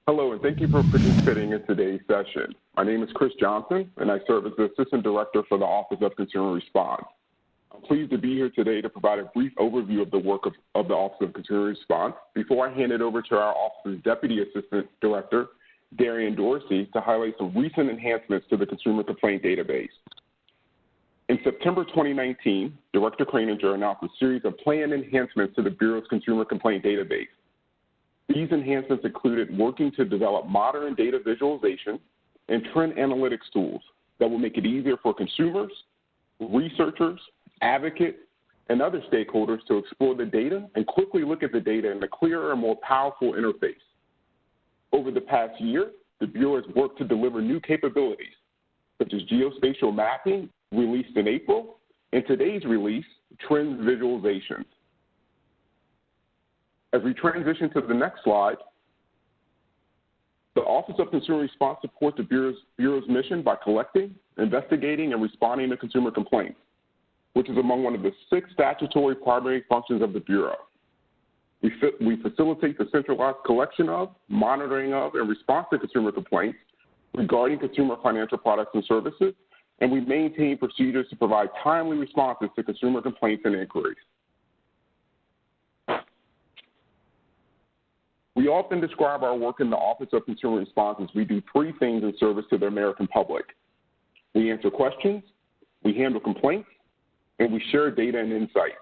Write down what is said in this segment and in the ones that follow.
Hello, and thank you for participating in today's session. My name is Chris Johnson, and I serve as the Assistant Director for the Office of Consumer Response. I'm pleased to be here today to provide a brief overview of the work of the Office of Consumer Response before I hand it over to our Office's Deputy Assistant Director, Darian Dorsey, to highlight some recent enhancements to the Consumer Complaint Database. In September 2019, Director Kraninger announced a series of planned enhancements to the Bureau's Consumer Complaint Database. These enhancements included working to develop modern data visualization and trend analytics tools that will make it easier for consumers, researchers, advocates, and other stakeholders to explore the data and quickly look at the data in a clearer and more powerful interface. Over the past year, the Bureau has worked to deliver new capabilities, such as geospatial mapping, released in April, and today's release, trend visualizations. As we transition to the next slide, the Office of Consumer Response supports the Bureau's mission by collecting, investigating, and responding to consumer complaints, which is among one of the 6 statutory primary functions of the Bureau. We facilitate the centralized collection of, monitoring of, and response to consumer complaints regarding consumer financial products and services, and we maintain procedures to provide timely responses to consumer complaints and inquiries. We often describe our work in the Office of Consumer Response as we do 3 things in service to the American public. We answer questions, we handle complaints, and we share data and insight.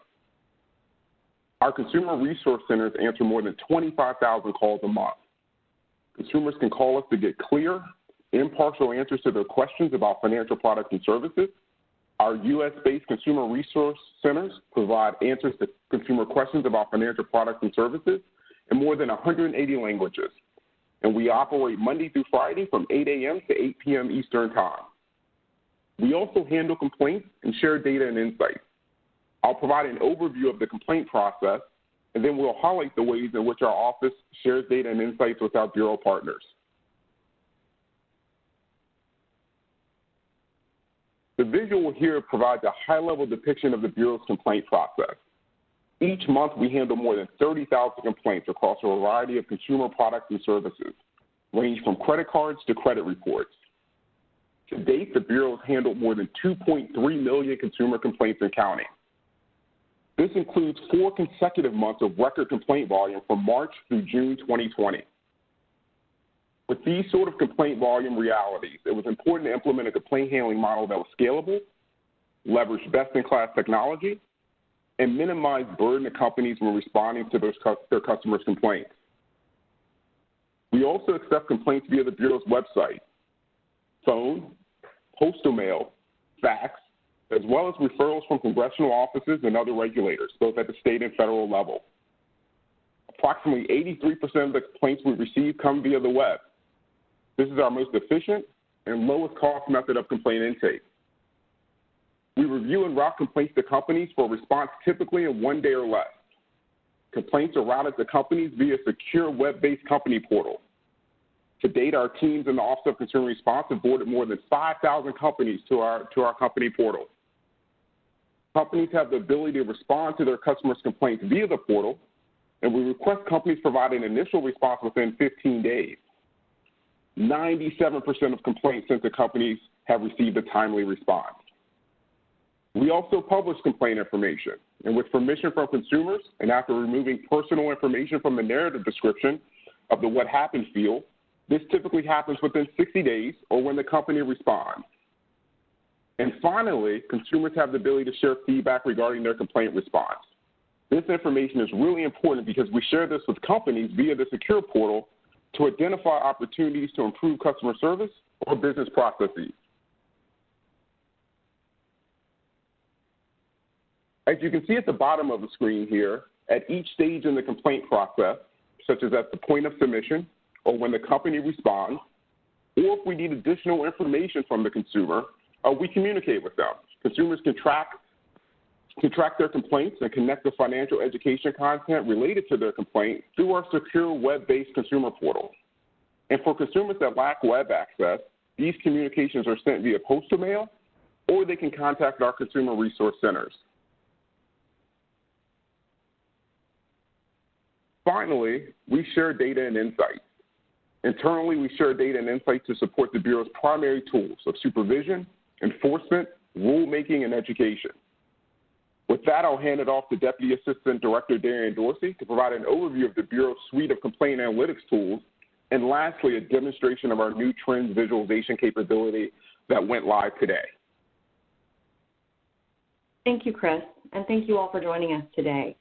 Our Consumer Resource Centers answer more than 25,000 calls a month. Consumers can call us to get clear, impartial answers to their questions about financial products and services. Our U.S.-based Consumer Resource Centers provide answers to consumer questions about financial products and services in more than 180 languages, and we operate Monday through Friday from 8 a.m. to 8 p.m. Eastern Time. We also handle complaints and share data and insights. I'll provide an overview of the complaint process, and then we'll highlight the ways in which our office shares data and insights with our Bureau partners. The visual here provides a high-level depiction of the Bureau's complaint process. Each month, we handle more than 30,000 complaints across a variety of consumer products and services, ranging from credit cards to credit reports. To date, the Bureau has handled more than 2.3 million consumer complaints and counting. This includes 4 consecutive months of record complaint volume from March through June 2020. With these sort of complaint volume realities, it was important to implement a complaint handling model that was scalable, leveraged best-in-class technology, and minimize burden to companies when responding to their customers' complaints. We also accept complaints via the Bureau's website, phone, postal mail, fax, as well as referrals from congressional offices and other regulators, both at the state and federal level. Approximately 83% of the complaints we receive come via the web. This is our most efficient and lowest cost method of complaint intake. We review and route complaints to companies for a response typically in 1 day or less. Complaints are routed to companies via a secure web-based company portal. To date, our teams in the Office of Consumer Response have boarded more than 5,000 companies to our company portal. Companies have the ability to respond to their customers' complaints via the portal, and we request companies provide an initial response within 15 days. 97% of complaints sent to companies have received a timely response. We also publish complaint information, and with permission from consumers and after removing personal information from the narrative description of the what happened field, this typically happens within 60 days or when the company responds. And finally, consumers have the ability to share feedback regarding their complaint response. This information is really important because we share this with companies via the secure portal to identify opportunities to improve customer service or business processes. As you can see at the bottom of the screen here, at each stage in the complaint process, such as at the point of submission or when the company responds, or if we need additional information from the consumer, we communicate with them. Consumers can track their complaints and connect the financial education content related to their complaint through our secure web-based consumer portal. And for consumers that lack web access, these communications are sent via postal mail, or they can contact our Consumer Resource Centers. Finally, we share data and insights. Internally, we share data and insights to support the Bureau's primary tools of supervision, enforcement, rulemaking, and education. With that, I'll hand it off to Deputy Assistant Director Darian Dorsey to provide an overview of the Bureau's suite of complaint analytics tools, and lastly, a demonstration of our new trends visualization capability that went live today. Thank you, Chris, and thank you all for joining us today.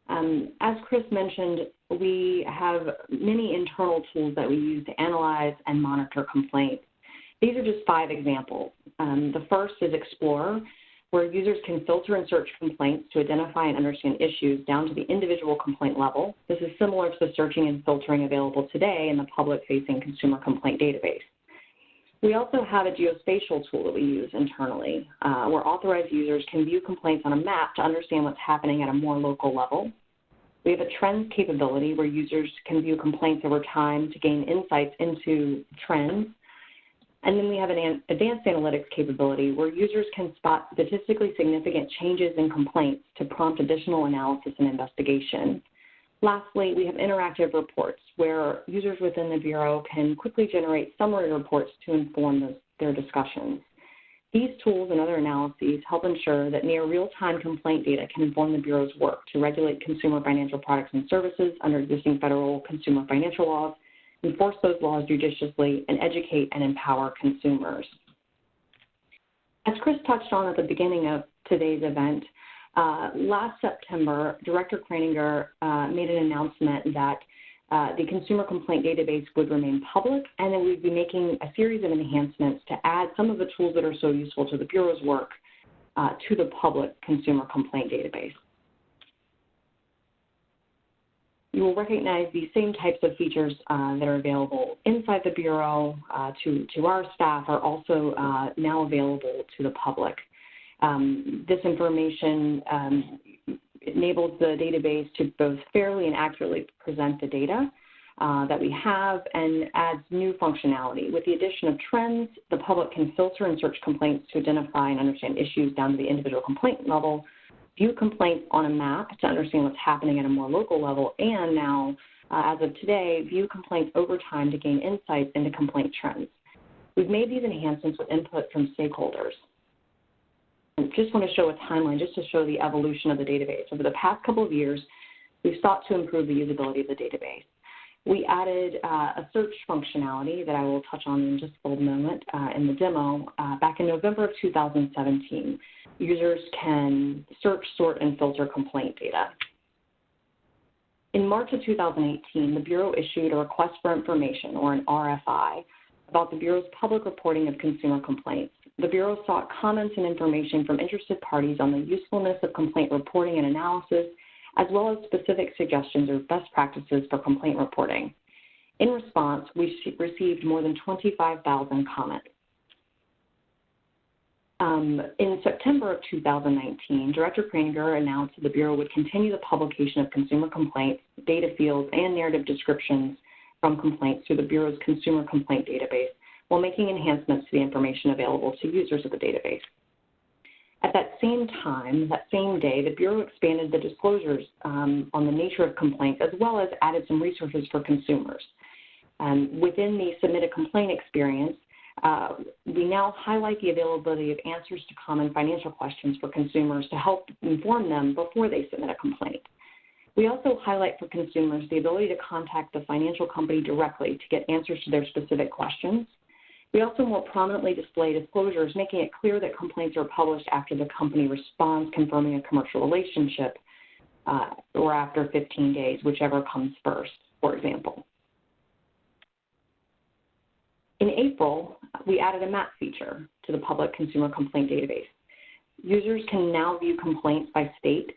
As Chris mentioned, we have many internal tools that we use to analyze and monitor complaints. These are just 5 examples. The first is Explorer, where users can filter and search complaints to identify and understand issues down to the individual complaint level. This is similar to the searching and filtering available today in the public-facing consumer complaint database. We also have a geospatial tool that we use internally, where authorized users can view complaints on a map to understand what's happening at a more local level. We have a trends capability where users can view complaints over time to gain insights into trends. And then we have an advanced analytics capability where users can spot statistically significant changes in complaints to prompt additional analysis and investigation. Lastly, we have interactive reports where users within the Bureau can quickly generate summary reports to inform their discussions. These tools and other analyses help ensure that near real-time complaint data can inform the Bureau's work to regulate consumer financial products and services under existing federal consumer financial laws, enforce those laws judiciously, and educate and empower consumers. As Chris touched on at the beginning of today's event, last September, Director Kraninger made an announcement that the consumer complaint database would remain public, and that we'd be making a series of enhancements to add some of the tools that are so useful to the Bureau's work to the public consumer complaint database. You will recognize these same types of features that are available inside the Bureau to our staff are also now available to the public. This information enables the database to both fairly and accurately present the data that we have and adds new functionality. With the addition of trends, the public can filter and search complaints to identify and understand issues down to the individual complaint level, view complaints on a map to understand what's happening at a more local level, and now, as of today, view complaints over time to gain insights into complaint trends. We've made these enhancements with input from stakeholders. I just want to show a timeline just to show the evolution of the database. Over the past couple of years, we've sought to improve the usability of the database. We added a search functionality that I will touch on in just a moment in the demo back in November of 2017. Users can search, sort, and filter complaint data. In March of 2018, the Bureau issued a request for information, or an RFI, about the Bureau's public reporting of consumer complaints. The Bureau sought comments and information from interested parties on the usefulness of complaint reporting and analysis, as well as specific suggestions or best practices for complaint reporting. In response, we received more than 25,000 comments. In September of 2019, Director Kraninger announced that the Bureau would continue the publication of consumer complaints, data fields, and narrative descriptions from complaints through the Bureau's consumer complaint database, while making enhancements to the information available to users of the database. At that same time, that same day, the Bureau expanded the disclosures on the nature of complaints, as well as added some resources for consumers. Within the submitted complaint experience, we now highlight the availability of answers to common financial questions for consumers to help inform them before they submit a complaint. We also highlight for consumers the ability to contact the financial company directly to get answers to their specific questions. We also more prominently display disclosures, making it clear that complaints are published after the company responds, confirming a commercial relationship, or after 15 days, whichever comes first, for example. In April, we added a map feature to the public consumer complaint database. Users can now view complaints by state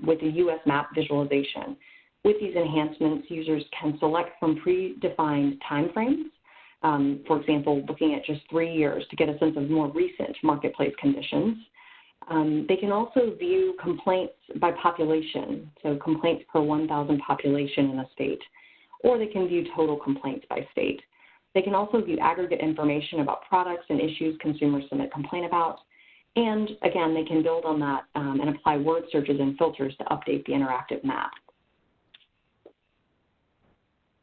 with the U.S. map visualization. With these enhancements, users can select from predefined timeframes, for example, looking at just 3 years to get a sense of more recent marketplace conditions. They can also view complaints by population, so complaints per 1,000 population in a state, or they can view total complaints by state. They can also view aggregate information about products and issues consumers submit complaint about. And again, they can build on that and apply word searches and filters to update the interactive map.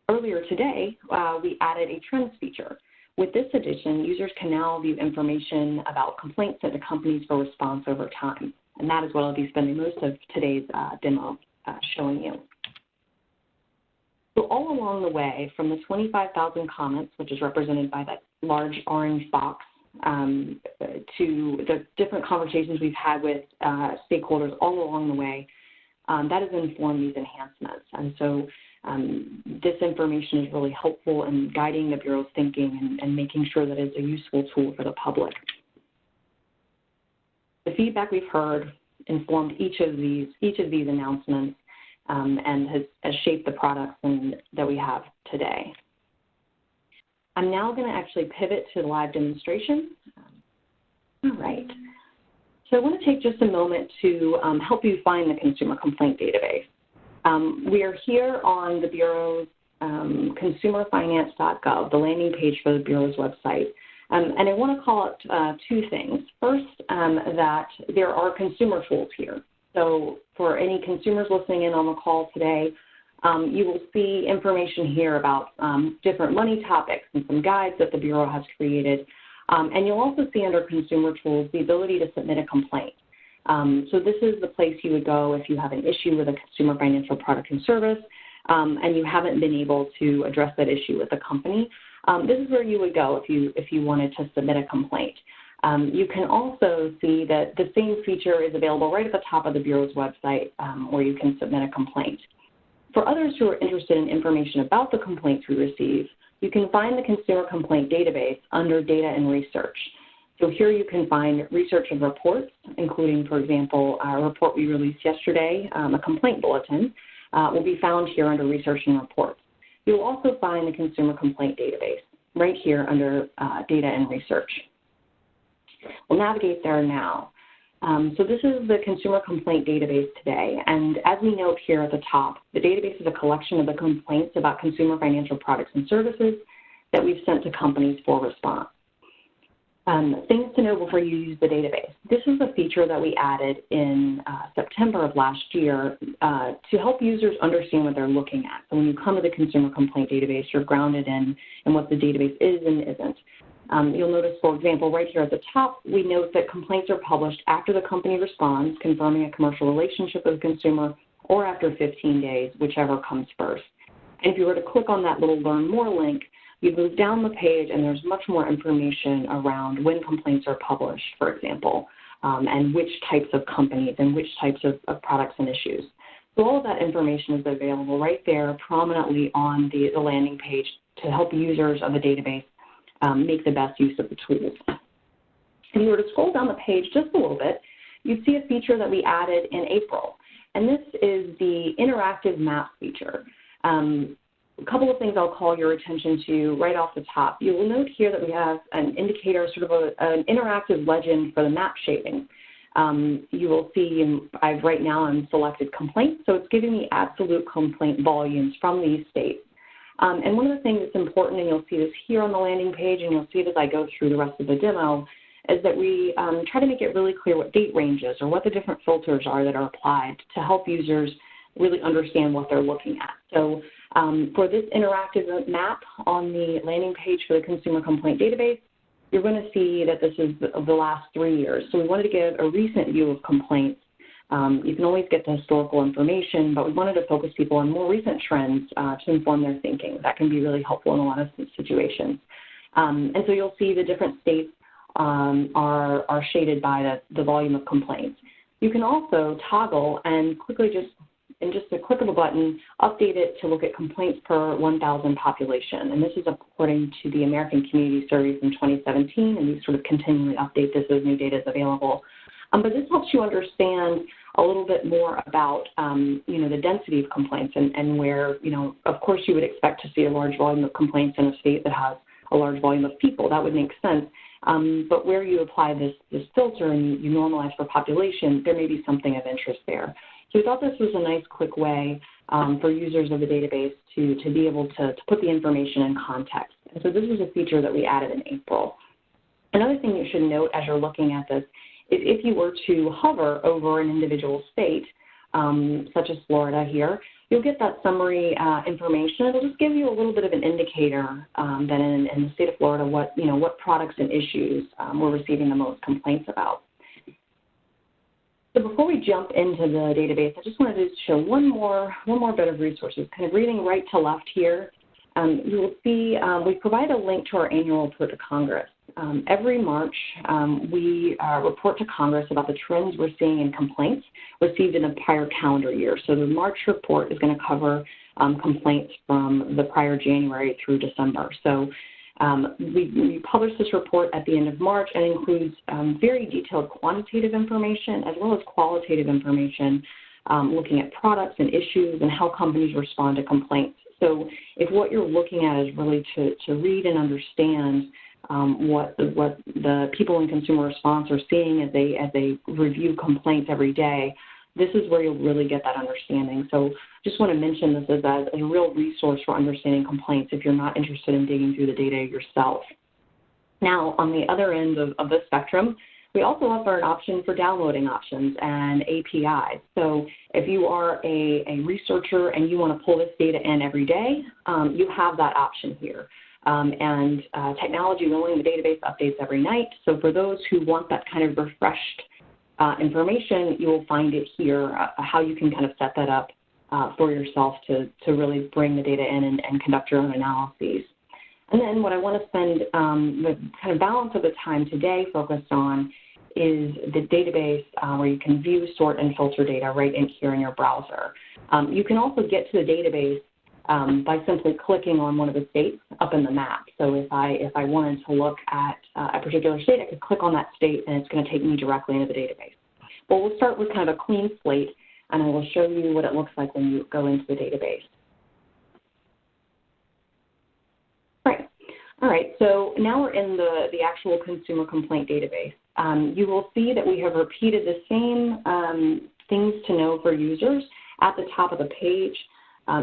Earlier earlier today, we added a trends feature. With this addition, users can now view information about complaints sent to companies for response over time. And that is what I'll be spending most of today's demo showing you. So all along the way, from the 25,000 comments, which is represented by that large orange box, to the different conversations we've had with stakeholders all along the way, that has informed these enhancements. And so this information is really helpful in guiding the Bureau's thinking and making sure that it's a useful tool for the public. The feedback we've heard informed each of these announcements and has shaped the products that we have today. I'm now going to actually pivot to the live demonstration. All right. So I want to take just a moment to help you find the consumer complaint database. We are here on the Bureau's consumerfinance.gov, the landing page for the Bureau's website. And I want to call out two things. First, that there are consumer tools here. So for any consumers listening in on the call today, you will see information here about different money topics and some guides that the Bureau has created. And you'll also see under consumer tools the ability to submit a complaint. So this is the place you would go if you have an issue with a consumer financial product and service and you haven't been able to address that issue with the company. This is where you would go if you wanted to submit a complaint. You can also see that the same feature is available right at the top of the Bureau's website where you can submit a complaint. For others who are interested in information about the complaints we receive, you can find the Consumer Complaint Database under Data and Research. So here you can find research and reports, including, for example, a report we released yesterday, a complaint bulletin, will be found here under Research and Reports. You'll also find the Consumer Complaint Database right here under Data and Research. We'll navigate there now. So this is the Consumer Complaint Database today, and as we note here at the top, the database is a collection of the complaints about consumer financial products and services that we've sent to companies for response. Things to know before you use the database. This is a feature that we added in September of last year to help users understand what they're looking at. So when you come to the Consumer Complaint Database, you're grounded in what the database is and isn't. You'll notice, for example, right here at the top, we note that complaints are published after the company responds, confirming a commercial relationship with the consumer, or after 15 days, whichever comes first. And if you were to click on that little Learn More link, you move down the page and there's much more information around when complaints are published, for example, and which types of companies and which types of products and issues. So all of that information is available right there prominently on the landing page to help users of the database make the best use of the tools. If you were to scroll down the page just a little bit, you'd see a feature that we added in April, and this is the interactive map feature. A couple of things I'll call your attention to right off the top. You will note here that we have an indicator, sort of an interactive legend for the map shading. You will see, right now I'm selected complaints, so it's giving me absolute complaint volumes from these states. And one of the things that's important, and you'll see this here on the landing page, and you'll see it as I go through the rest of the demo, is that we try to make it really clear what date ranges or what the different filters are that are applied to help users really understand what they're looking at. So for this interactive map on the landing page for the Consumer Complaint Database, you're going to see that this is the last 3 years. So we wanted to give a recent view of complaints. You can always get the historical information, but we wanted to focus people on more recent trends to inform their thinking. That can be really helpful in a lot of situations. And so you'll see the different states are shaded by the volume of complaints. You can also toggle and quickly just a click of a button, update it to look at complaints per 1,000 population. And this is according to the American Community Survey from 2017, and we sort of continually update this as new data is available. But this helps you understand a little bit more about, the density of complaints and where, of course you would expect to see a large volume of complaints in a state that has a large volume of people. That would make sense. But where you apply this filter and you normalize for population, there may be something of interest there. So we thought this was a nice, quick way for users of the database to be able to put the information in context. And so this was a feature that we added in April. Another thing you should note as you're looking at this is if you were to hover over an individual state, such as Florida here, you'll get that summary information. It'll just give you a little bit of an indicator that in the state of Florida, what products and issues we're receiving the most complaints about. So before we jump into the database, I just wanted to show one more bit of resources. Kind of reading right to left here, you will see we provide a link to our annual report to Congress. Every March, we report to Congress about the trends we're seeing in complaints received in the prior calendar year. So the March report is going to cover complaints from the prior January through December. So we publish this report at the end of March and includes very detailed quantitative information as well as qualitative information looking at products and issues and how companies respond to complaints. So if what you're looking at is really to read and understand what the people in consumer response are seeing as they review complaints every day, this is where you'll really get that understanding. So just want to mention this as a real resource for understanding complaints if you're not interested in digging through the data yourself. Now, on the other end of the spectrum, we also offer an option for downloading options and APIs. So if you are a researcher and you want to pull this data in every day, you have that option here. Technology willing, the database updates every night. So for those who want that kind of refreshed information, you will find it here, how you can kind of set that up for yourself to really bring the data in and conduct your own analyses. And then what I want to spend the kind of balance of the time today focused on is the database where you can view, sort, and filter data right in here in your browser. You can also get to the database by simply clicking on one of the states up in the map. So if I wanted to look at a particular state, I could click on that state and it's going to take me directly into the database. But we'll start with kind of a clean slate, and I will show you what it looks like when you go into the database. All right, so now we're in the actual consumer complaint database. You will see that we have repeated the same things to know for users at the top of the page.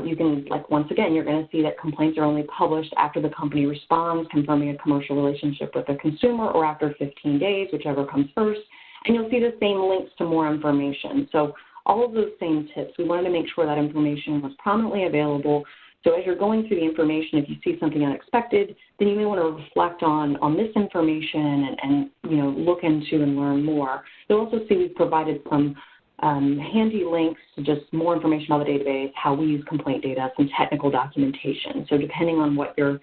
You can, once again, you're going to see that complaints are only published after the company responds, confirming a commercial relationship with the consumer, or after 15 days, whichever comes first. And you'll see the same links to more information. So all of those same tips, we wanted to make sure that information was prominently available. So as you're going through the information, if you see something unexpected, then you may want to reflect on this information and look into and learn more. You'll also see we've provided some handy links to just more information on the database, how we use complaint data, some technical documentation. So depending on what your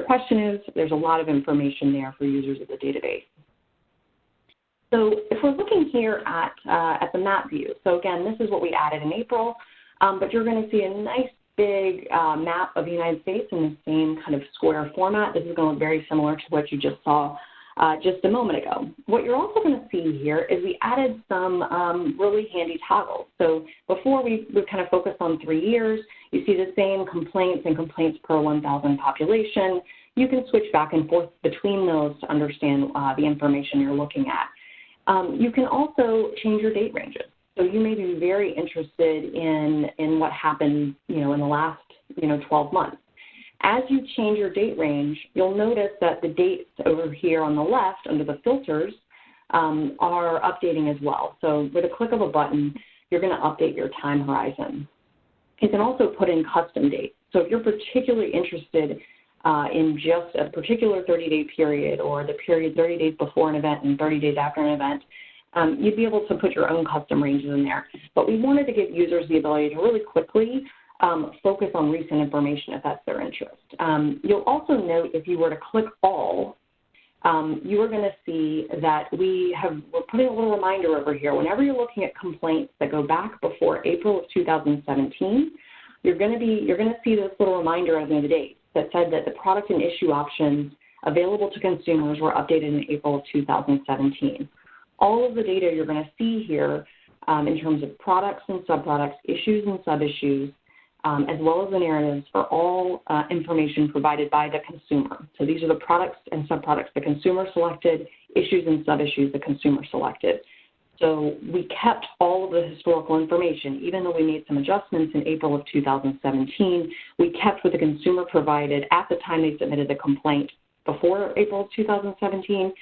question is, there's a lot of information there for users of the database. So if we're looking here at the map view, so again, this is what we added in April, but you're going to see a nice big map of the United States in the same kind of square format. This is going to look very similar to what you just saw just a moment ago. What you're also going to see here is we added some really handy toggles. So before we kind of focused on 3 years, you see the same complaints and complaints per 1,000 population. You can switch back and forth between those to understand the information you're looking at. You can also change your date ranges. So you may be very interested in what happened, in the last, 12 months. As you change your date range, you'll notice that the dates over here on the left under the filters are updating as well. So with a click of a button, you're going to update your time horizon. You can also put in custom dates. So if you're particularly interested in just a particular 30-day period, or the period 30 days before an event and 30 days after an event, you'd be able to put your own custom ranges in there. But we wanted to give users the ability to really quickly focus on recent information if that's their interest. You'll also note if you were to click all, you are going to see that we're putting a little reminder over here. Whenever you're looking at complaints that go back before April of 2017, you're going to see this little reminder at the end of the day that said that the product and issue options available to consumers were updated in April of 2017. All of the data you're going to see here in terms of products and subproducts, issues and sub-issues, as well as the narratives, are all information provided by the consumer. So these are the products and subproducts the consumer selected, issues and sub-issues the consumer selected. So we kept all of the historical information. Even though we made some adjustments in April of 2017, we kept what the consumer provided at the time they submitted the complaint before April of 2017,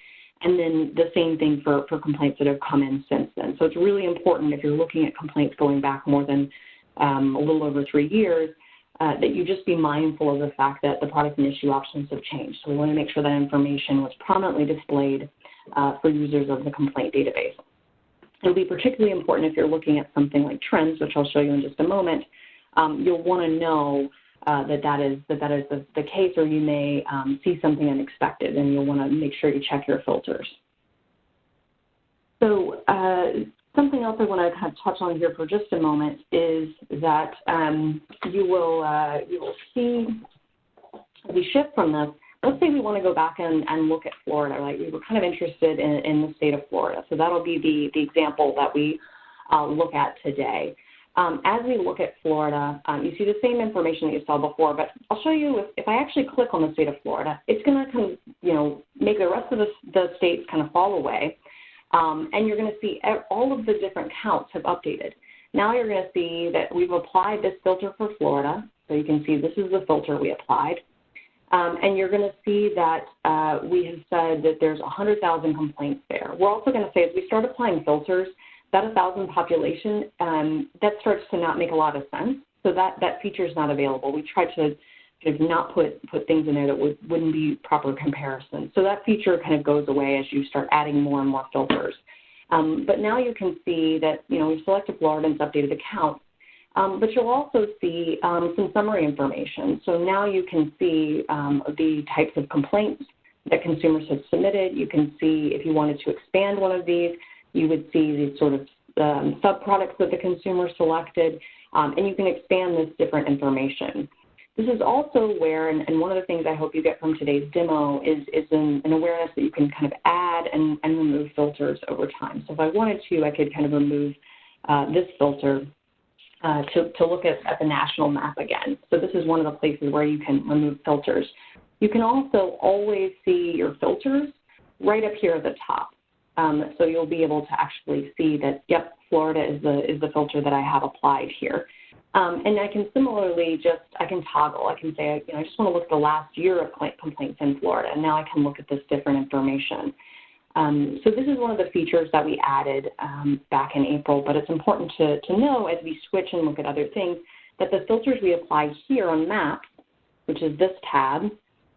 and then the same thing for complaints that have come in since then. So it's really important if you're looking at complaints going back more than a little over 3 years, that you just be mindful of the fact that the product and issue options have changed. So we want to make sure that information was prominently displayed for users of the complaint database. It'll be particularly important if you're looking at something like trends, which I'll show you in just a moment. You'll want to know that is the case, or you may see something unexpected, and you'll want to make sure you check your filters. So something else I want to kind of touch on here for just a moment is that you will see, as we shift from this, let's say we want to go back and look at Florida, right? We were kind of interested in the state of Florida. So that'll be the example that we look at today. As we look at Florida, you see the same information that you saw before, but I'll show you if I actually click on the state of Florida, it's going to kind of, make the rest of the states kind of fall away, and you're going to see all of the different counts have updated. Now you're going to see that we've applied this filter for Florida, so you can see this is the filter we applied. And you're going to see that we have said that there's 100,000 complaints there. We're also going to say as we start applying filters, that 1,000 population, that starts to not make a lot of sense. So that feature is not available. We try to kind of not put things in there that wouldn't be proper comparison. So that feature kind of goes away as you start adding more and more filters. But now you can see that, we've selected Florida and it's updated the count. But you'll also see some summary information. So now you can see the types of complaints that consumers have submitted. You can see if you wanted to expand one of these, you would see these sort of sub-products that the consumer selected, and you can expand this different information. This is also where, and one of the things I hope you get from today's demo is an awareness that you can kind of add and remove filters over time. So if I wanted to, I could kind of remove this filter to look at the national map again. So this is one of the places where you can remove filters. You can also always see your filters right up here at the top. So you'll be able to actually see that, yep, Florida is the filter that I have applied here. And I can similarly I can toggle. I can say, I just want to look at the last year of complaints in Florida, and now I can look at this different information. So this is one of the features that we added back in April, but it's important to know as we switch and look at other things that the filters we apply here on Maps, which is this tab,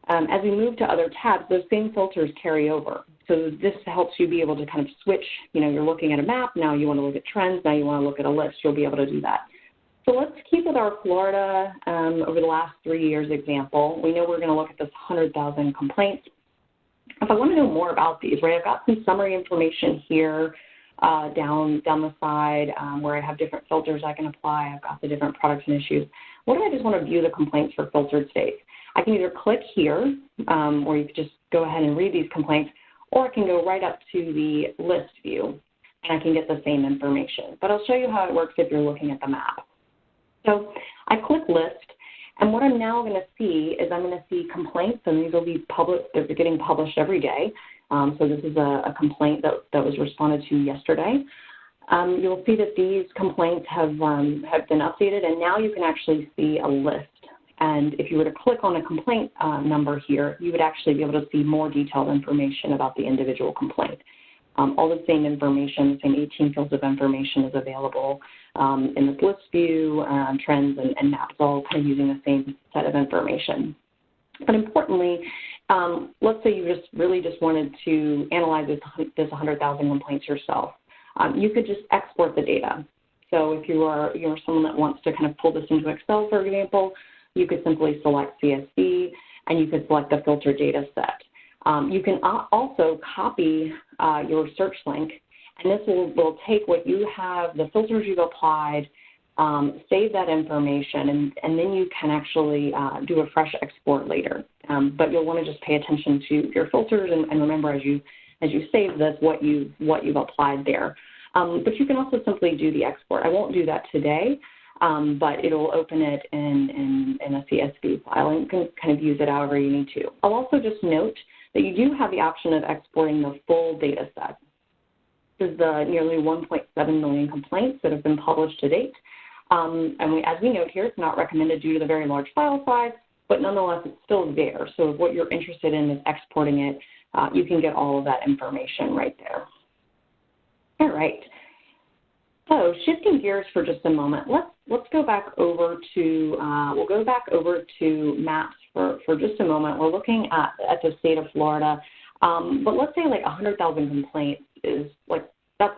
as we move to other tabs, those same filters carry over. So this helps you be able to kind of switch. You're looking at a map, now you want to look at trends, now you want to look at a list. You'll be able to do that. So let's keep with our Florida over the last 3 years example. We know we're going to look at this 100,000 complaints. If I want to know more about these, right, I've got some summary information here down the side where I have different filters I can apply. I've got the different products and issues. What if I just want to view the complaints for filtered states? I can either click here, or you could just go ahead and read these complaints, or I can go right up to the list view, and I can get the same information. But I'll show you how it works if you're looking at the map. So I click list, and what I'm now going to see is I'm going to see complaints, and these will be published. They're getting published every day. So this is a complaint that was responded to yesterday. You'll see that these complaints have been updated, and now you can actually see a list. And if you were to click on a complaint number here, you would actually be able to see more detailed information about the individual complaint. All the same information, the same 18 fields of information is available in this list view, trends, and maps, all kind of using the same set of information. But importantly, let's say you really just wanted to analyze this 100,000 complaints yourself. You could just export the data. So if you're someone that wants to kind of pull this into Excel, for example, you could simply select CSV, and you could select the filter data set. You can also copy your search link, and this will take what you have, the filters you've applied, save that information, and then you can actually do a fresh export later. But you'll want to just pay attention to your filters and remember as you save this what you've applied there. But you can also simply do the export. I won't do that today. But it'll open it in a CSV file, and you can kind of use it however you need to. I'll also just note that you do have the option of exporting the full data set. This is the nearly 1.7 million complaints that have been published to date. As we note here, it's not recommended due to the very large file size, but nonetheless, it's still there. So if what you're interested in is exporting it, you can get all of that information right there. All right. So shifting gears for just a moment, let's go back over to we'll go back over to maps for just a moment. We're looking at the state of Florida, but let's say like 100,000 complaints is like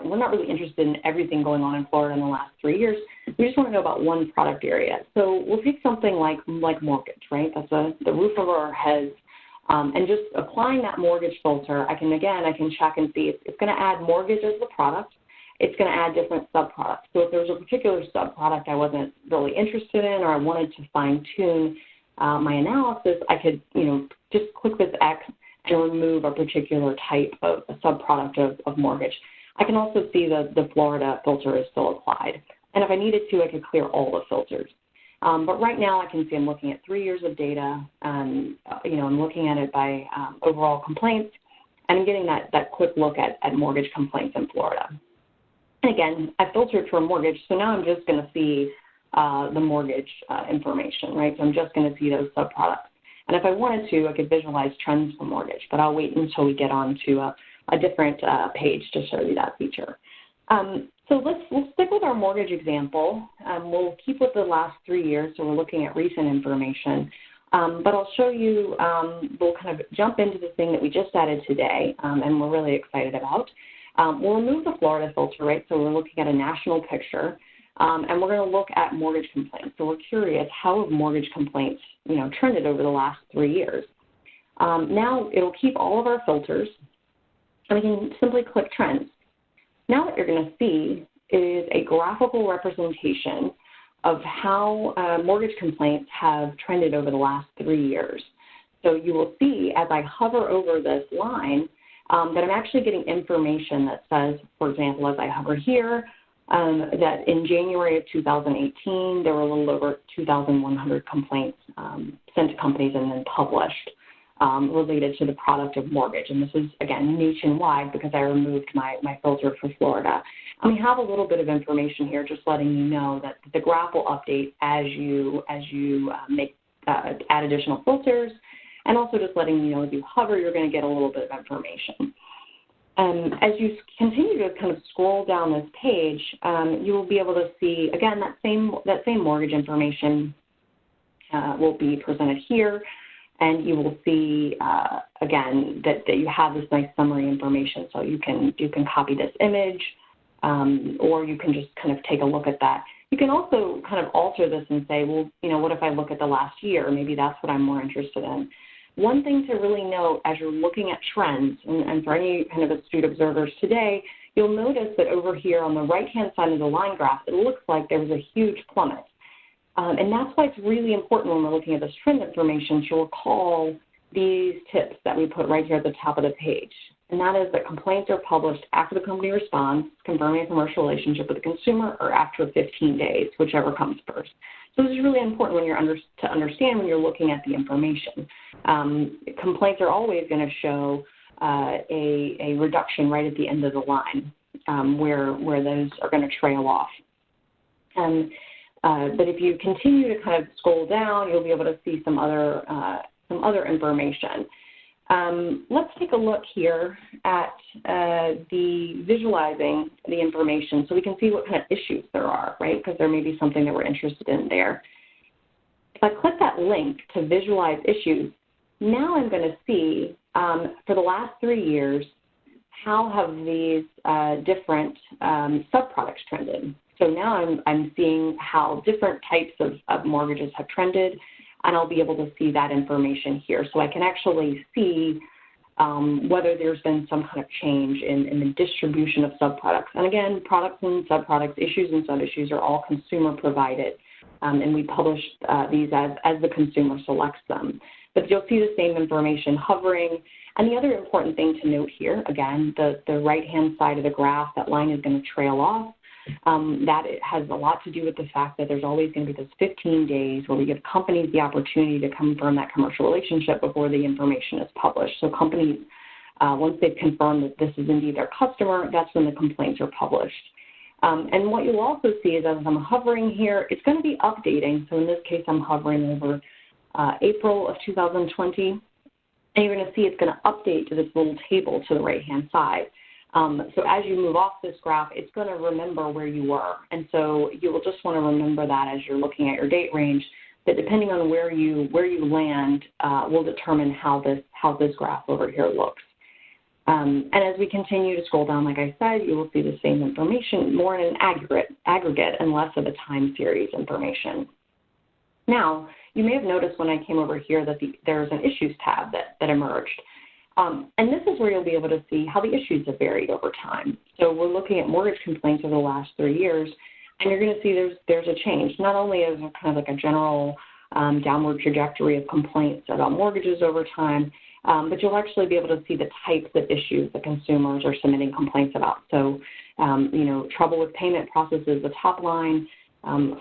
we're not really interested in everything going on in Florida in the last 3 years. We just want to know about one product area. So we'll take something like mortgage, right? That's the roof over our heads. And just applying that mortgage filter, I can check and see it's going to add mortgage as the product. It's going to add different subproducts. So if there's a particular subproduct I wasn't really interested in, or I wanted to fine-tune my analysis, I could, just click this X and remove a particular type of a subproduct of mortgage. I can also see the Florida filter is still applied. And if I needed to, I could clear all the filters. But right now I can see I'm looking at 3 years of data, I'm looking at it by overall complaints, and I'm getting that quick look at mortgage complaints in Florida. And again, I filtered for mortgage, so now I'm just going to see the mortgage information, right? So I'm just going to see those subproducts. And if I wanted to, I could visualize trends for mortgage, but I'll wait until we get on to a different page to show you that feature. So we'll stick with our mortgage example. We'll keep with the last 3 years, so we're looking at recent information. But I'll show you, we'll kind of jump into the thing that we just added today, and we're really excited about. We'll remove the Florida filter, right? So we're looking at a national picture, and we're going to look at mortgage complaints. So we're curious, how have mortgage complaints, trended over the last 3 years? Now it'll keep all of our filters, and we can simply click trends. Now what you're going to see is a graphical representation of how mortgage complaints have trended over the last 3 years. So you will see as I hover over this line that I'm actually getting information that says, for example, as I hover here, that in January of 2018, there were a little over 2,100 complaints sent to companies and then published related to the product of mortgage. And this is, again, nationwide because I removed my filter for Florida. And we have a little bit of information here just letting you know that the graph will update as you add additional filters, and also just letting you know as you hover, you're going to get a little bit of information. As you continue to kind of scroll down this page, you will be able to see, again, that same mortgage information will be presented here, and you will see, again, that you have this nice summary information. So you can copy this image, or you can just kind of take a look at that. You can also kind of alter this and say, well, what if I look at the last year? Maybe that's what I'm more interested in. One thing to really note as you're looking at trends, and for any kind of astute observers today, you'll notice that over here on the right-hand side of the line graph, it looks like there was a huge plummet. And that's why it's really important when we're looking at this trend information to recall these tips that we put right here at the top of the page. And that is that complaints are published after the company responds, confirming a commercial relationship with the consumer, or after 15 days, whichever comes first. So this is really important when you're to understand when you're looking at the information. Complaints are always going to show a reduction right at the end of the line, where those are going to trail off. But if you continue to kind of scroll down, you'll be able to see some other information. Let's take a look here at the visualizing the information so we can see what kind of issues there are, right? Because there may be something that we're interested in there. If I click that link to visualize issues, now I'm going to see for the last 3 years, how have these different subproducts trended? So now I'm seeing how different types of mortgages have trended, and I'll be able to see that information here. So I can actually see whether there's been some kind of change in the distribution of subproducts. And again, products and subproducts, issues and sub-issues are all consumer provided, and we publish these as the consumer selects them. But you'll see the same information hovering. And the other important thing to note here, again, the right-hand side of the graph, that line is going to trail off. That it has a lot to do with the fact that there's always going to be those 15 days where we give companies the opportunity to confirm that commercial relationship before the information is published. So companies, once they've confirmed that this is indeed their customer, that's when the complaints are published. And what you'll also see is as I'm hovering here, it's going to be updating. So in this case, I'm hovering over April of 2020. And you're going to see it's going to update to this little table to the right-hand side. So as you move off this graph, it's going to remember where you were. And so you will just want to remember that as you're looking at your date range, that depending on where you land will determine how this graph over here looks. And as we continue to scroll down, like I said, you will see the same information, more in an aggregate and less of a time series information. Now, you may have noticed when I came over here that there's an issues tab that emerged. And this is where you'll be able to see how the issues have varied over time. So we're looking at mortgage complaints over the last 3 years, and you're going to see there's a change. Not only is there kind of like a general downward trajectory of complaints about mortgages over time, but you'll actually be able to see the types of issues that consumers are submitting complaints about. So, trouble with payment processes, the top line,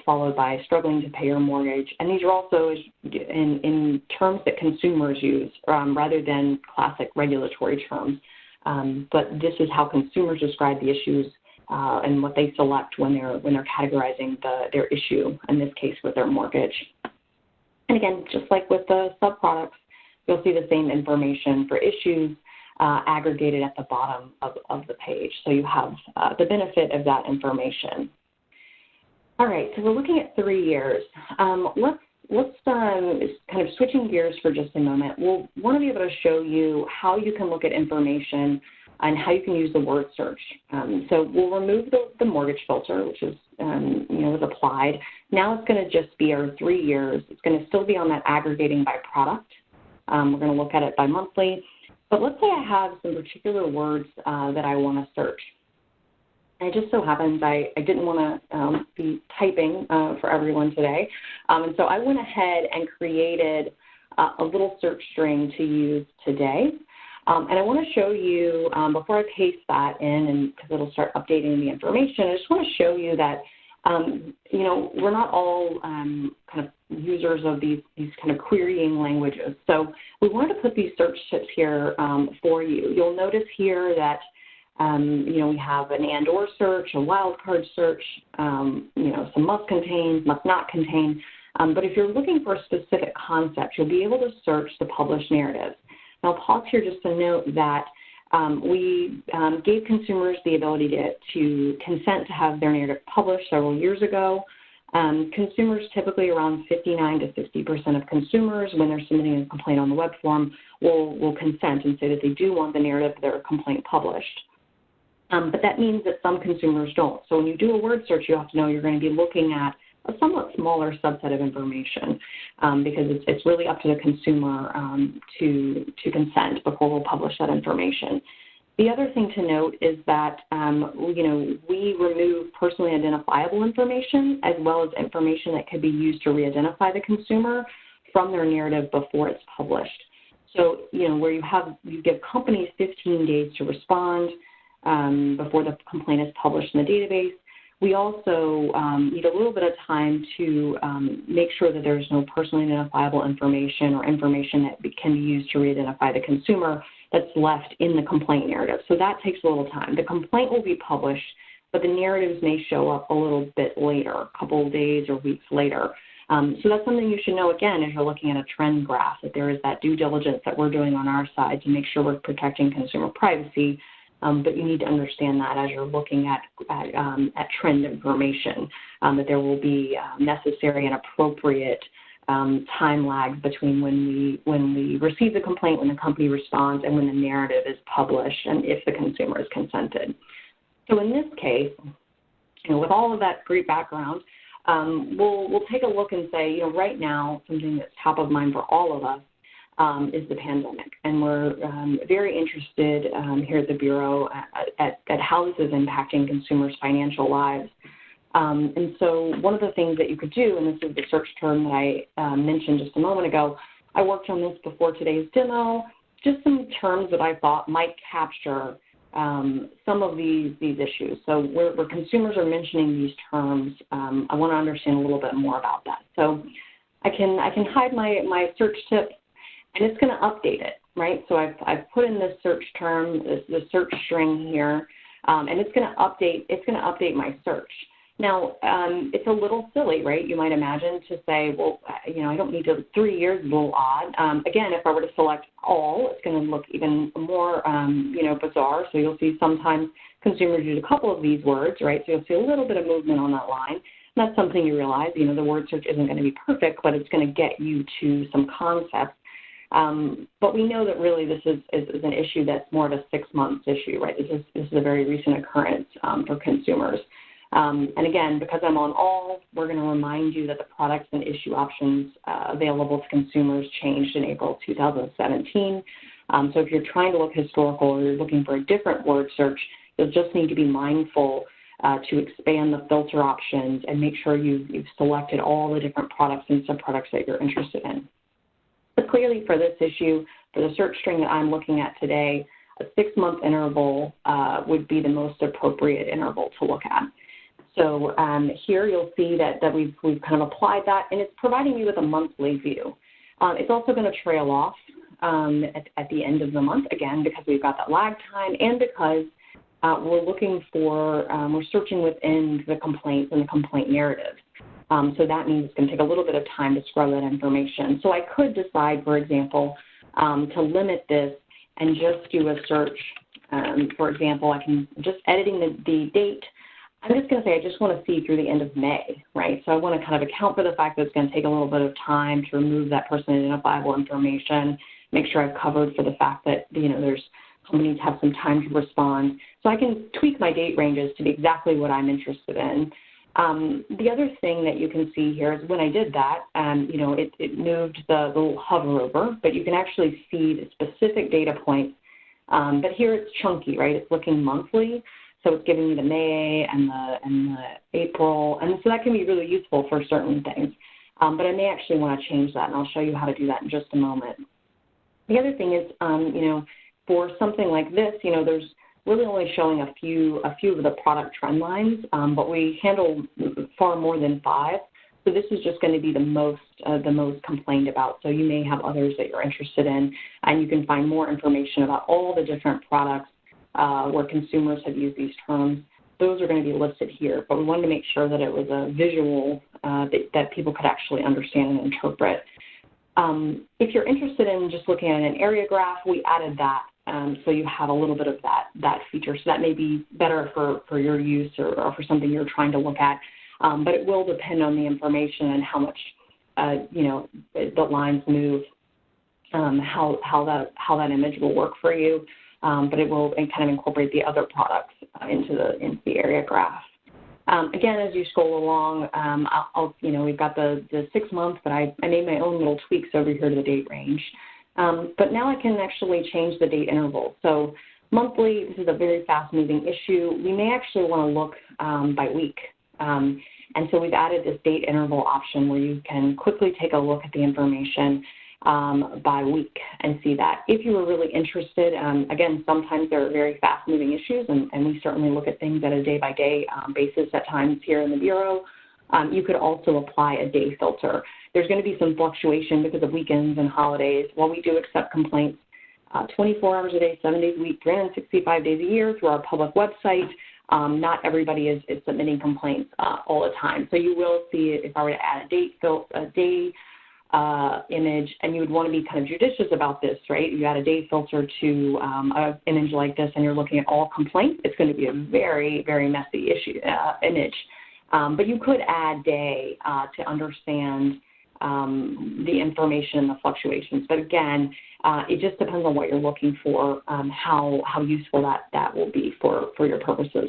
followed by struggling to pay your mortgage. And these are also in terms that consumers use rather than classic regulatory terms. But this is how consumers describe the issues and what they select when they're categorizing their issue, in this case with their mortgage. And again, just like with the subproducts, you'll see the same information for issues aggregated at the bottom of the page. So you have the benefit of that information. All right, so we're looking at 3 years. Let's kind of switching gears for just a moment. We'll want to be able to show you how you can look at information and how you can use the word search. So we'll remove the mortgage filter, which is, was applied. Now it's going to just be our 3 years. It's going to still be on that aggregating by product. We're going to look at it by monthly. But let's say I have some particular words that I want to search. And it just so happens I didn't want to be typing for everyone today. And so I went ahead and created a little search string to use today. And I want to show you, before I paste that in, and because it'll start updating the information, I just want to show you that, we're not all kind of users of these kind of querying languages. So we wanted to put these search tips here for you. You'll notice here that we have an and/or search, a wildcard search, some must contain, must not contain. But if you're looking for a specific concept, you'll be able to search the published narratives. Now, I'll pause here just to note that we gave consumers the ability to consent to have their narrative published several years ago. Consumers, typically around 59 to 60% of consumers, when they're submitting a complaint on the web form, will consent and say that they do want the narrative of their complaint published. But that means that some consumers don't. So when you do a word search, you have to know you're going to be looking at a somewhat smaller subset of information because it's really up to the consumer to consent before we'll publish that information. The other thing to note is that, we remove personally identifiable information as well as information that could be used to re-identify the consumer from their narrative before it's published. So, where you give companies 15 days to respond before the complaint is published in the database, we also need a little bit of time to make sure that there's no personally identifiable information or information that can be used to re-identify the consumer that's left in the complaint narrative. So that takes a little time. The complaint will be published, but the narratives may show up a little bit later, a couple of days or weeks later. So that's something you should know, again, as you're looking at a trend graph, that there is that due diligence that we're doing on our side to make sure we're protecting consumer privacy. But you need to understand that as you're looking at trend information, that there will be necessary and appropriate time lags between when we receive the complaint, when the company responds, and when the narrative is published, and if the consumer is consented. So in this case, with all of that great background, we'll take a look and say, right now, something that's top of mind for all of us is the pandemic. And we're very interested here at the Bureau at how this is impacting consumers' financial lives. And so one of the things that you could do, and this is the search term that I mentioned just a moment ago, I worked on this before today's demo, just some terms that I thought might capture some of these issues. So where consumers are mentioning these terms, I want to understand a little bit more about that. So I can hide my search tip, and it's going to update it, right? So I've put in this search term, the search string here, and it's going to update my search. Now, it's a little silly, right? You might imagine to say, well, I don't need to, 3 years is a little odd. Again, if I were to select all, it's going to look even more, bizarre. So you'll see sometimes consumers use a couple of these words, right? So you'll see a little bit of movement on that line. And that's something you realize, the word search isn't going to be perfect, but it's going to get you to some concepts. But we know that really this is an issue that's more of a 6 months issue, right? This is a very recent occurrence for consumers. And again, because I'm on all, we're going to remind you that the products and issue options available to consumers changed in April 2017. So if you're trying to look historical or you're looking for a different word search, you'll just need to be mindful to expand the filter options and make sure you've selected all the different products and subproducts that you're interested in. But clearly for this issue, for the search string that I'm looking at today, a 6-month interval would be the most appropriate interval to look at. So here you'll see that we've kind of applied that, and it's providing you with a monthly view. It's also going to trail off at the end of the month, again, because we've got that lag time and because we're searching within the complaints and the complaint narrative. So that means it's going to take a little bit of time to scrub that information. So I could decide, for example, to limit this and just do a search. For example, I can just editing the date. I'm just going to say I just want to see through the end of May, right? So I want to kind of account for the fact that it's going to take a little bit of time to remove that person identifiable information, make sure I've covered for the fact that, there's companies have some time to respond. So I can tweak my date ranges to be exactly what I'm interested in. The other thing that you can see here is when I did that, it moved the little hover over, but you can actually see the specific data points. But here it's chunky, right? It's looking monthly. So it's giving you the May and the April, and so that can be really useful for certain things. But I may actually want to change that, and I'll show you how to do that in just a moment. The other thing is, for something like this, there's really only showing a few of the product trend lines, but we handle far more than 5. So this is just going to be the most complained about. So you may have others that you're interested in, and you can find more information about all the different products where consumers have used these terms. Those are going to be listed here, but we wanted to make sure that it was a visual that people could actually understand and interpret. If you're interested in just looking at an area graph, we added that so you have a little bit of that feature. So that may be better for your use or for something you're trying to look at, but it will depend on the information and how much the lines move, how that image will work for you. But it will kind of incorporate the other products into the area graph. Again, as you scroll along, we've got the 6 months, but I made my own little tweaks over here to the date range. But now I can actually change the date interval. So monthly, this is a very fast-moving issue. We may actually want to look by week. And so we've added this date interval option where you can quickly take a look at the information by week and see that. If you were really interested, again, sometimes there are very fast-moving issues, and we certainly look at things at a day-by-day basis at times here in the Bureau. You could also apply a day filter. There's going to be some fluctuation because of weekends and holidays. While we do accept complaints 24 hours a day, 7 days a week, 365 days a year through our public website, not everybody is submitting complaints all the time. So you will see if I were to add a day image, and you would want to be kind of judicious about this, right? You add a day filter to an image like this and you're looking at all complaints, it's going to be a very, very messy image. But you could add day to understand the information and the fluctuations. But again, it just depends on what you're looking for, how useful that will be for your purposes.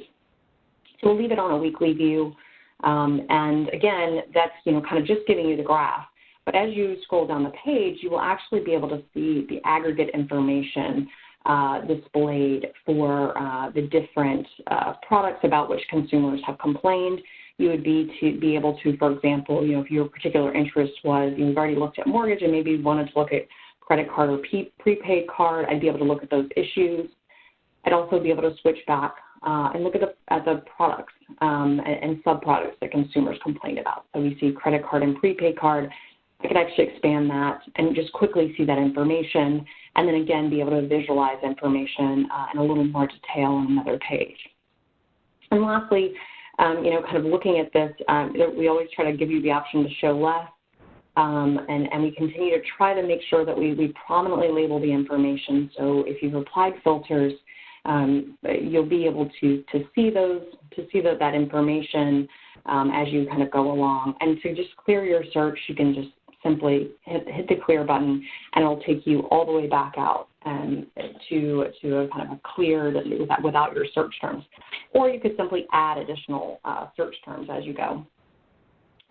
So we'll leave it on a weekly view. And again, that's kind of just giving you the graph. But as you scroll down the page, you will actually be able to see the aggregate information displayed for the different products about which consumers have complained. You would be able to, for example, if your particular interest was, you've already looked at mortgage and maybe you wanted to look at credit card or prepaid card, I'd be able to look at those issues. I'd also be able to switch back and look at the products and subproducts that consumers complain about. So we see credit card and prepaid card. I could actually expand that and just quickly see that information, and then again be able to visualize information in a little more detail on another page. And lastly, kind of looking at this, we always try to give you the option to show less, and we continue to try to make sure that we prominently label the information. So if you've applied filters, you'll be able to see that information as you kind of go along. And to just clear your search, you can just simply hit the clear button, and it'll take you all the way back out to a kind of a cleared without your search terms. Or you could simply add additional search terms as you go.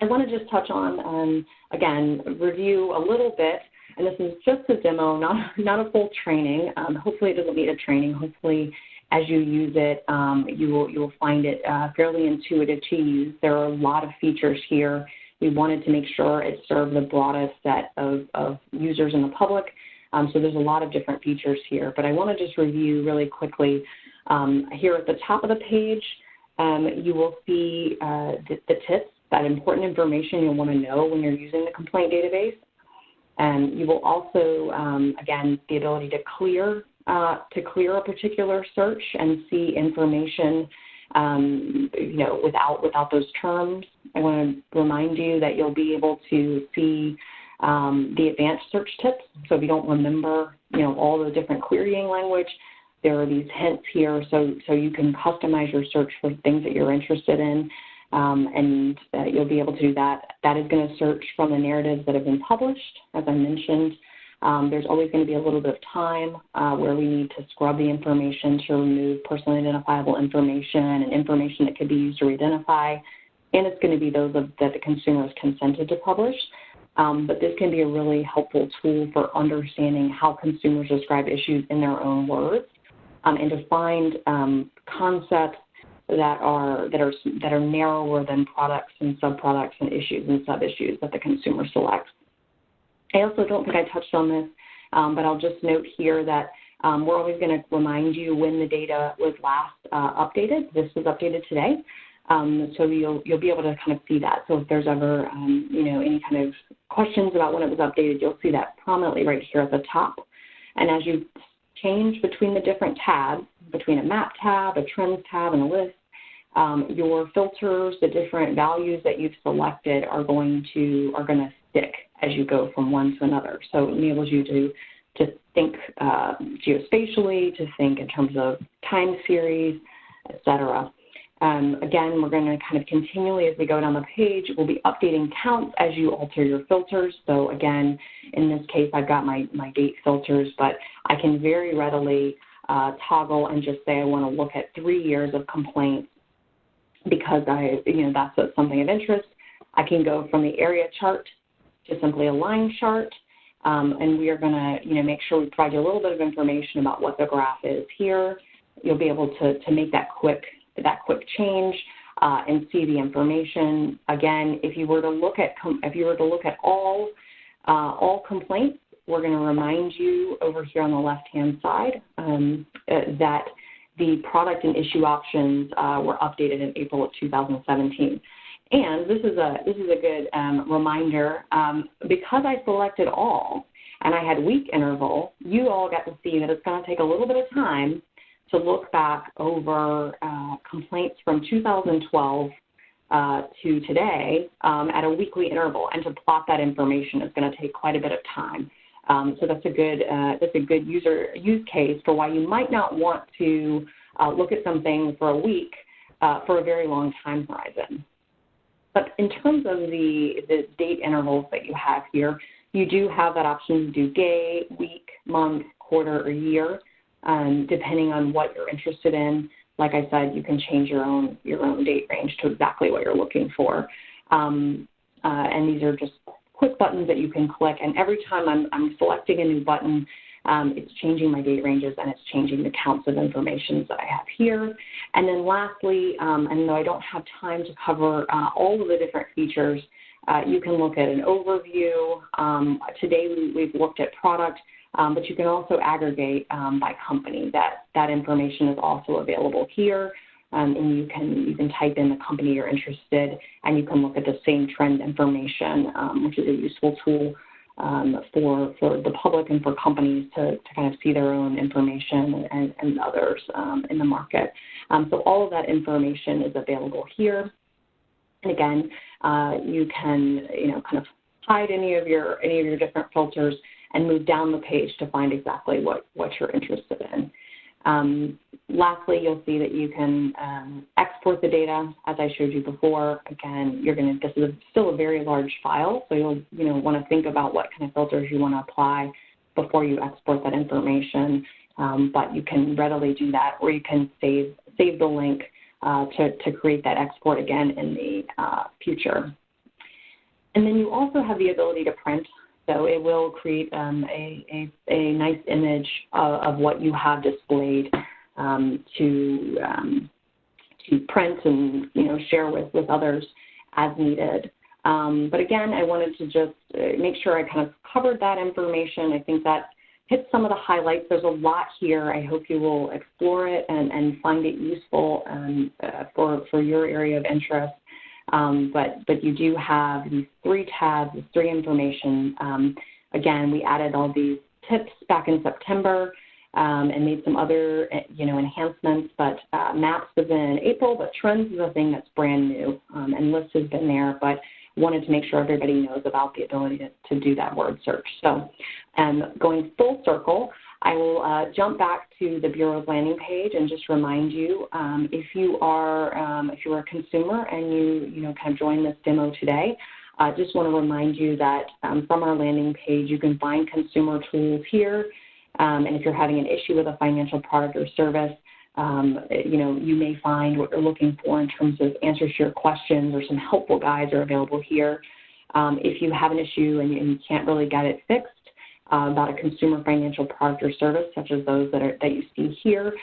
I want to just touch on, again, review a little bit, and this is just a demo, not a full training. Hopefully it doesn't need a training. Hopefully as you use it, you will find it fairly intuitive to use. There are a lot of features here. We wanted to make sure it served the broadest set of users in the public. So there's a lot of different features here. But I want to just review really quickly. Here at the top of the page, you will see the tips, that important information you'll want to know when you're using the complaint database. And you will also, again, the ability to clear a particular search and see information without those terms. I want to remind you that you'll be able to see the advanced search tips. So if you don't remember, all the different querying language, there are these hints here so you can customize your search for things that you're interested in, and you'll be able to do that. That is going to search from the narratives that have been published, as I mentioned. There's always going to be a little bit of time where we need to scrub the information to remove personally identifiable information and information that could be used to re-identify, and it's going to be those that the consumer has consented to publish. But this can be a really helpful tool for understanding how consumers describe issues in their own words, and to find concepts that are narrower than products and subproducts and issues and sub-issues that the consumer selects. I also don't think I touched on this, but I'll just note here that we're always going to remind you when the data was last updated. This was updated today, so you'll be able to kind of see that. So if there's ever any kind of questions about when it was updated, you'll see that prominently right here at the top. And as you change between the different tabs, between a map tab, a trends tab, and a list, your filters, the different values that you've selected are going to stick as you go from one to another. So it enables you to think geospatially, to think in terms of time series, et cetera. Again, we're going to kind of continually, as we go down the page, we'll be updating counts as you alter your filters. So again, in this case, I've got my date filters, but I can very readily toggle and just say I want to look at 3 years of complaints because that's something of interest. I can go from the area chart to simply a line chart, and we are going to make sure we provide you a little bit of information about what the graph is here. You'll be able to make that quick change and see the information. Again, if you were to look at all complaints, we're going to remind you over here on the left-hand side that the product and issue options were updated in April of 2017. And this is a good reminder. Because I selected all and I had week interval, you all got to see that it's going to take a little bit of time to look back over complaints from 2012 to today at a weekly interval, and to plot that information is going to take quite a bit of time. So that's a good use case for why you might not want to look at something for a week for a very long time horizon. But in terms of the date intervals that you have here, you do have that option to do day, week, month, quarter, or year, depending on what you're interested in. Like I said, you can change your own date range to exactly what you're looking for. And these are just quick buttons that you can click. And every time I'm selecting a new button, it's changing my date ranges, and it's changing the counts of information that I have here. And then lastly, and though I don't have time to cover all of the different features, you can look at an overview. Today we've looked at product, but you can also aggregate by company. That information is also available here, and you can type in the company you're interested, and you can look at the same trend information, which is a useful tool for the public and for companies to kind of see their own information and others in the market. So all of that information is available here. And again, you can kind of hide any of your different filters and move down the page to find exactly what you're interested in. Lastly, you'll see that you can export the data, as I showed you before. Again, this is still a very large file, so you'll want to think about what kind of filters you want to apply before you export that information. But you can readily do that, or you can save the link to create that export again in the future. And then you also have the ability to print. So it will create a nice image of what you have displayed to print and share with others as needed. But again, I wanted to just make sure I kind of covered that information. I think that hits some of the highlights. There's a lot here. I hope you will explore it and find it useful for your area of interest. But you do have these 3 tabs, this 3 information. Again, we added all these tips back in September and made some other, enhancements. But maps was in April, but trends is a thing that's brand new. And lists has been there, but wanted to make sure everybody knows about the ability to do that word search. So going full circle, I will jump back to the Bureau's landing page and just remind you, if you are a consumer and you kind of joined this demo today, I just want to remind you that from our landing page, you can find consumer tools here. And if you're having an issue with a financial product or service, you may find what you're looking for in terms of answers to your questions, or some helpful guides are available here. If you have an issue and you can't really get it fixed, about a consumer financial product or service, such as those that you see here,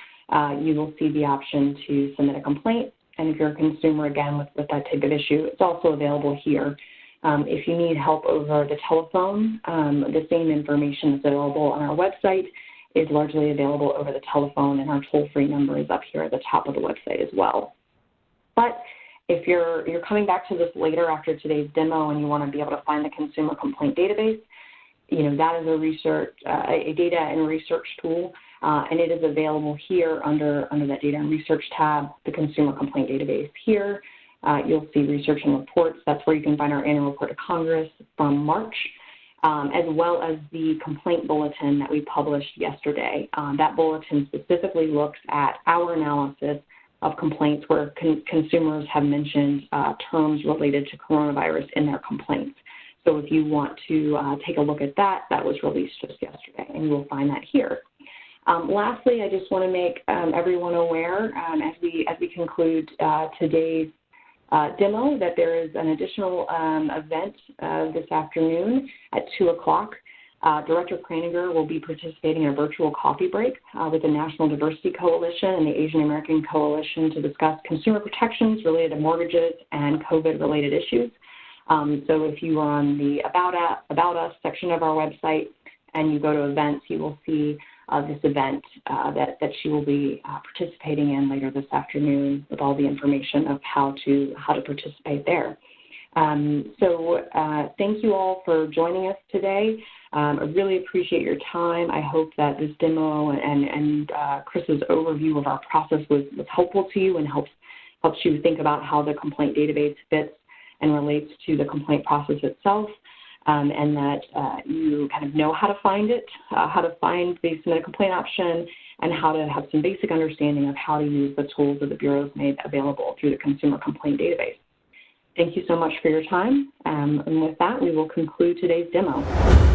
you will see the option to submit a complaint. And if you're a consumer, again, with that type of issue, it's also available here. If you need help over the telephone, the same information that's available on our website is largely available over the telephone, and our toll-free number is up here at the top of the website as well. But if you're coming back to this later after today's demo and you want to be able to find the consumer complaint database, that is a data and research tool, and it is available here under that data and research tab, the consumer complaint database here. You'll see research and reports. That's where you can find our annual report to Congress from March, as well as the complaint bulletin that we published yesterday. That bulletin specifically looks at our analysis of complaints where consumers have mentioned terms related to coronavirus in their complaints. So if you want to take a look at that, that was released just yesterday, and you will find that here. Lastly, I just want to make everyone aware as we conclude today's demo that there is an additional event this afternoon at 2 o'clock. Director Kraninger will be participating in a virtual coffee break with the National Diversity Coalition and the Asian American Coalition to discuss consumer protections related to mortgages and COVID-related issues. So if you are on the About Us section of our website and you go to events, you will see this event that she will be participating in later this afternoon with all the information of how to participate there. So thank you all for joining us today. I really appreciate your time. I hope that this demo and Chris's overview of our process was helpful to you and helps you think about how the complaint database fits and relates to the complaint process itself, and that you kind of know how to find it, how to find the submit a complaint option, and how to have some basic understanding of how to use the tools that the Bureau's made available through the Consumer Complaint Database. Thank you so much for your time, and with that, we will conclude today's demo.